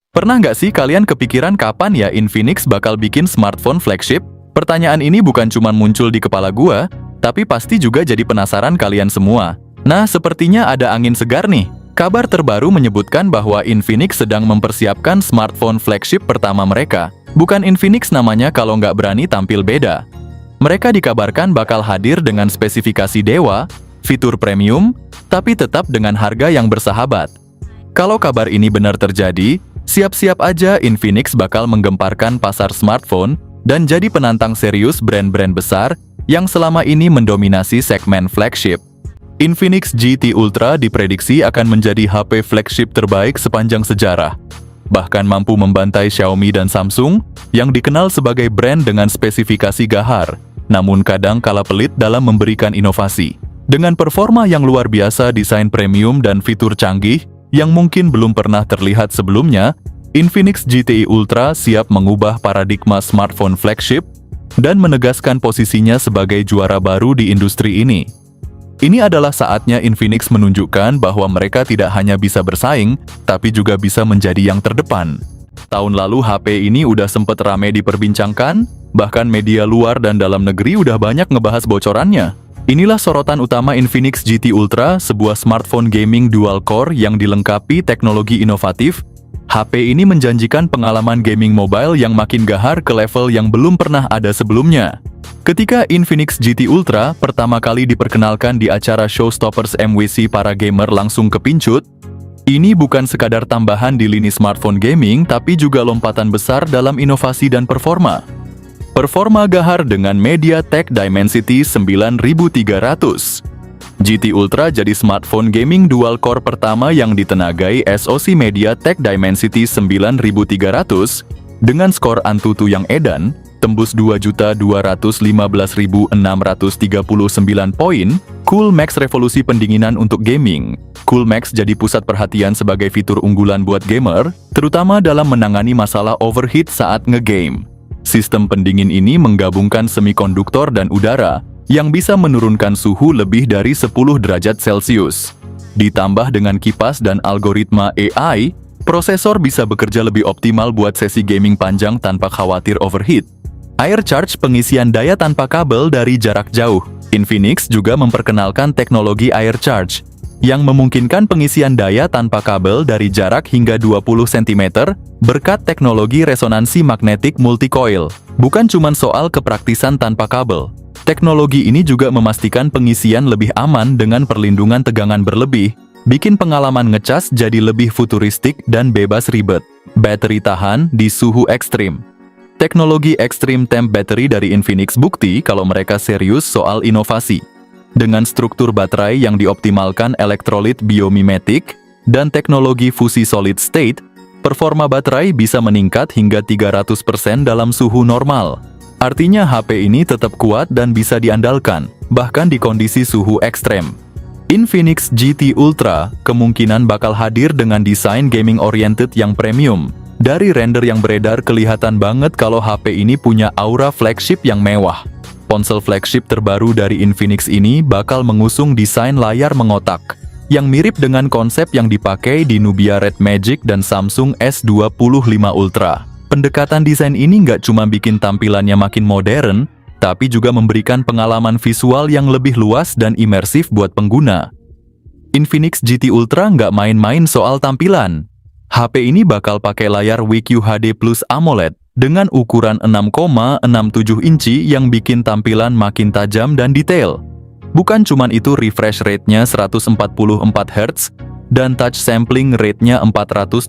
Pernah nggak sih kalian kepikiran kapan ya Infinix bakal bikin smartphone flagship? Pertanyaan ini bukan cuma muncul di kepala gua, tapi pasti juga jadi penasaran kalian semua. Nah, sepertinya ada angin segar nih. Kabar terbaru menyebutkan bahwa Infinix sedang mempersiapkan smartphone flagship pertama mereka. Bukan Infinix namanya kalau nggak berani tampil beda. Mereka dikabarkan bakal hadir dengan spesifikasi dewa, fitur premium, tapi tetap dengan harga yang bersahabat. Kalau kabar ini benar terjadi, siap-siap aja Infinix bakal menggemparkan pasar smartphone dan jadi penantang serius brand-brand besar yang selama ini mendominasi segmen flagship. Infinix GT Ultra diprediksi akan menjadi HP flagship terbaik sepanjang sejarah. Bahkan mampu membantai Xiaomi dan Samsung yang dikenal sebagai brand dengan spesifikasi gahar, namun kadang kala pelit dalam memberikan inovasi. Dengan performa yang luar biasa, desain premium dan fitur canggih yang mungkin belum pernah terlihat sebelumnya, Infinix GTI Ultra siap mengubah paradigma smartphone flagship dan menegaskan posisinya sebagai juara baru di industri ini. Ini adalah saatnya Infinix menunjukkan bahwa mereka tidak hanya bisa bersaing, tapi juga bisa menjadi yang terdepan. Tahun lalu HP ini udah sempet rame diperbincangkan, bahkan media luar dan dalam negeri udah banyak ngebahas bocorannya. Inilah sorotan utama Infinix GT Ultra, sebuah smartphone gaming dual-core yang dilengkapi teknologi inovatif. HP ini menjanjikan pengalaman gaming mobile yang makin gahar ke level yang belum pernah ada sebelumnya. Ketika Infinix GT Ultra pertama kali diperkenalkan di acara Showstoppers MWC, para gamer langsung kepincut. Ini bukan sekadar tambahan di lini smartphone gaming, tapi juga lompatan besar dalam inovasi dan performa. Performa gahar dengan MediaTek Dimensity 9300. GT Ultra jadi smartphone gaming dual-core pertama yang ditenagai SoC MediaTek Dimensity 9300 dengan skor Antutu yang edan, tembus 2.215.639 poin. Coolmax revolusi pendinginan untuk gaming. Coolmax jadi pusat perhatian sebagai fitur unggulan buat gamer, terutama dalam menangani masalah overheat saat ngegame. Sistem pendingin ini menggabungkan semikonduktor dan udara yang bisa menurunkan suhu lebih dari 10 derajat Celcius. Ditambah dengan kipas dan algoritma AI, prosesor bisa bekerja lebih optimal buat sesi gaming panjang tanpa khawatir overheat. Air charge, pengisian daya tanpa kabel dari jarak jauh. Infinix juga memperkenalkan teknologi air charge yang memungkinkan pengisian daya tanpa kabel dari jarak hingga 20 cm berkat teknologi resonansi magnetik multi-coil. Bukan cuma soal kepraktisan tanpa kabel. Teknologi ini juga memastikan pengisian lebih aman dengan perlindungan tegangan berlebih, bikin pengalaman ngecas jadi lebih futuristik dan bebas ribet. Bateri tahan di suhu ekstrim. Teknologi Extreme Temp Battery dari Infinix bukti kalau mereka serius soal inovasi. Dengan struktur baterai yang dioptimalkan elektrolit biomimetik dan teknologi fusi solid state, performa baterai bisa meningkat hingga 300% dalam suhu normal. Artinya HP ini tetap kuat dan bisa diandalkan, bahkan di kondisi suhu ekstrem. Infinix GT Ultra kemungkinan bakal hadir dengan desain gaming-oriented yang premium. Dari render yang beredar kelihatan banget kalau HP ini punya aura flagship yang mewah. Ponsel flagship terbaru dari Infinix ini bakal mengusung desain layar mengotak, yang mirip dengan konsep yang dipakai di Nubia Red Magic dan Samsung S25 Ultra. Pendekatan desain ini nggak cuma bikin tampilannya makin modern, tapi juga memberikan pengalaman visual yang lebih luas dan imersif buat pengguna. Infinix GT Ultra nggak main-main soal tampilan. HP ini bakal pakai layar WQHD Plus AMOLED dengan ukuran 6,67 inci yang bikin tampilan makin tajam dan detail. Bukan cuma itu, refresh rate-nya 144 Hz dan touch sampling rate-nya 480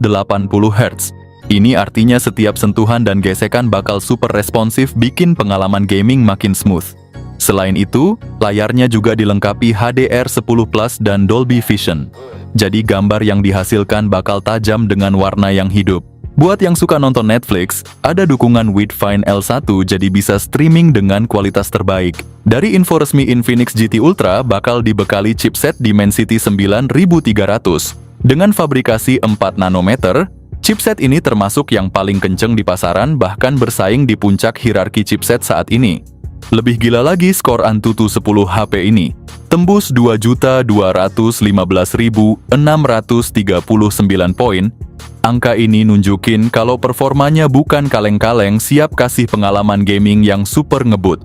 Hz. Ini artinya setiap sentuhan dan gesekan bakal super responsif, bikin pengalaman gaming makin smooth. Selain itu, layarnya juga dilengkapi HDR10 Plus dan Dolby Vision. Jadi gambar yang dihasilkan bakal tajam dengan warna yang hidup. Buat yang suka nonton Netflix, ada dukungan Widevine L1 jadi bisa streaming dengan kualitas terbaik. Dari info resmi, Infinix GT Ultra bakal dibekali chipset Dimensity 9300 dengan fabrikasi 4 nanometer. Chipset ini termasuk yang paling kenceng di pasaran, bahkan bersaing di puncak hierarki chipset saat ini. Lebih gila lagi skor Antutu 10 HP ini. Tembus 2.215.639 poin. Angka ini nunjukin kalau performanya bukan kaleng-kaleng, siap kasih pengalaman gaming yang super ngebut.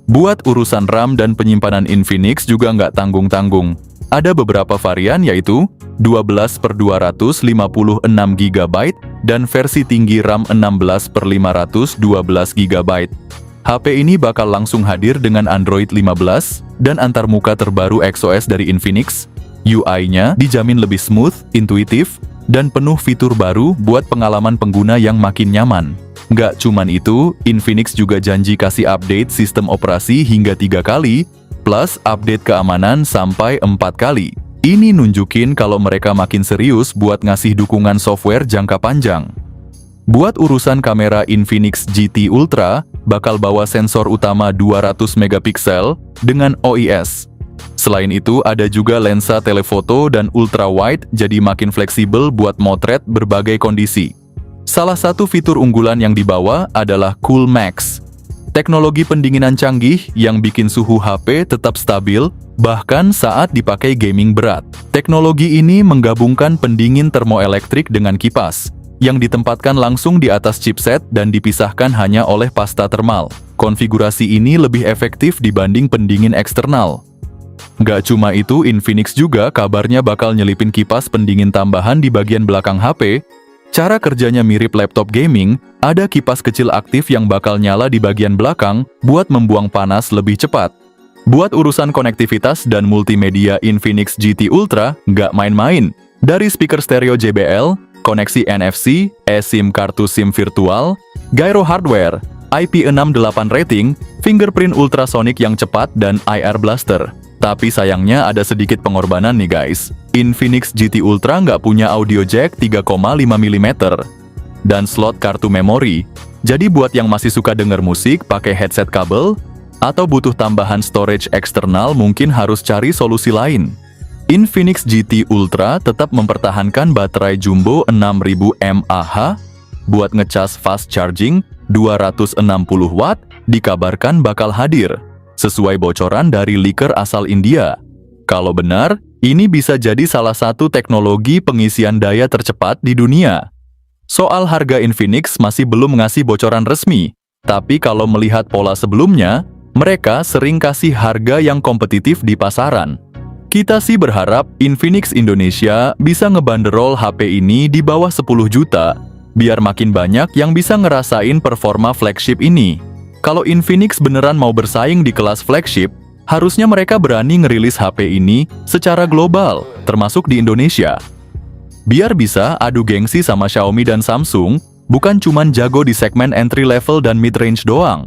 Buat urusan RAM dan penyimpanan Infinix juga nggak tanggung-tanggung. Ada beberapa varian yaitu 12/256 GB dan versi tinggi RAM 16/512 GB. HP ini bakal langsung hadir dengan Android 15 dan antarmuka terbaru XOS dari Infinix. UI-nya dijamin lebih smooth, intuitif, dan penuh fitur baru buat pengalaman pengguna yang makin nyaman. Nggak cuman itu, Infinix juga janji kasih update sistem operasi hingga 3 kali, plus update keamanan sampai 4 kali. Ini nunjukin kalau mereka makin serius buat ngasih dukungan software jangka panjang. Buat urusan kamera, Infinix GT Ultra bakal bawa sensor utama 200 megapiksel dengan OIS. Selain itu, ada juga lensa telefoto dan ultra wide, jadi makin fleksibel buat motret berbagai kondisi. Salah satu fitur unggulan yang dibawa adalah CoolMax. Teknologi pendinginan canggih yang bikin suhu HP tetap stabil, bahkan saat dipakai gaming berat. Teknologi ini menggabungkan pendingin termoelektrik dengan kipas, yang ditempatkan langsung di atas chipset dan dipisahkan hanya oleh pasta termal. Konfigurasi ini lebih efektif dibanding pendingin eksternal. Nggak cuma itu, Infinix juga kabarnya bakal nyelipin kipas pendingin tambahan di bagian belakang HP. Cara kerjanya mirip laptop gaming, ada kipas kecil aktif yang bakal nyala di bagian belakang buat membuang panas lebih cepat. Buat urusan konektivitas dan multimedia, Infinix GT Ultra nggak main-main. Dari speaker stereo JBL, koneksi NFC, eSIM kartu SIM virtual, gyro hardware, IP68 rating, fingerprint ultrasonic yang cepat, dan IR blaster. Tapi sayangnya ada sedikit pengorbanan nih guys. Infinix GT Ultra nggak punya audio jack 3,5 mm dan slot kartu memori. Jadi buat yang masih suka denger musik pakai headset kabel, atau butuh tambahan storage eksternal, mungkin harus cari solusi lain. Infinix GT Ultra tetap mempertahankan baterai jumbo 6000 mAh, buat ngecas fast charging 260 watt, dikabarkan bakal hadir, sesuai bocoran dari leaker asal India. Kalau benar, ini bisa jadi salah satu teknologi pengisian daya tercepat di dunia. Soal harga, Infinix masih belum ngasih bocoran resmi, tapi kalau melihat pola sebelumnya, mereka sering kasih harga yang kompetitif di pasaran. Kita sih berharap Infinix Indonesia bisa ngebanderol HP ini di bawah 10 juta, biar makin banyak yang bisa ngerasain performa flagship ini. Kalau Infinix beneran mau bersaing di kelas flagship, harusnya mereka berani ngerilis HP ini secara global, termasuk di Indonesia. Biar bisa adu gengsi sama Xiaomi dan Samsung, bukan cuman jago di segmen entry level dan mid-range doang.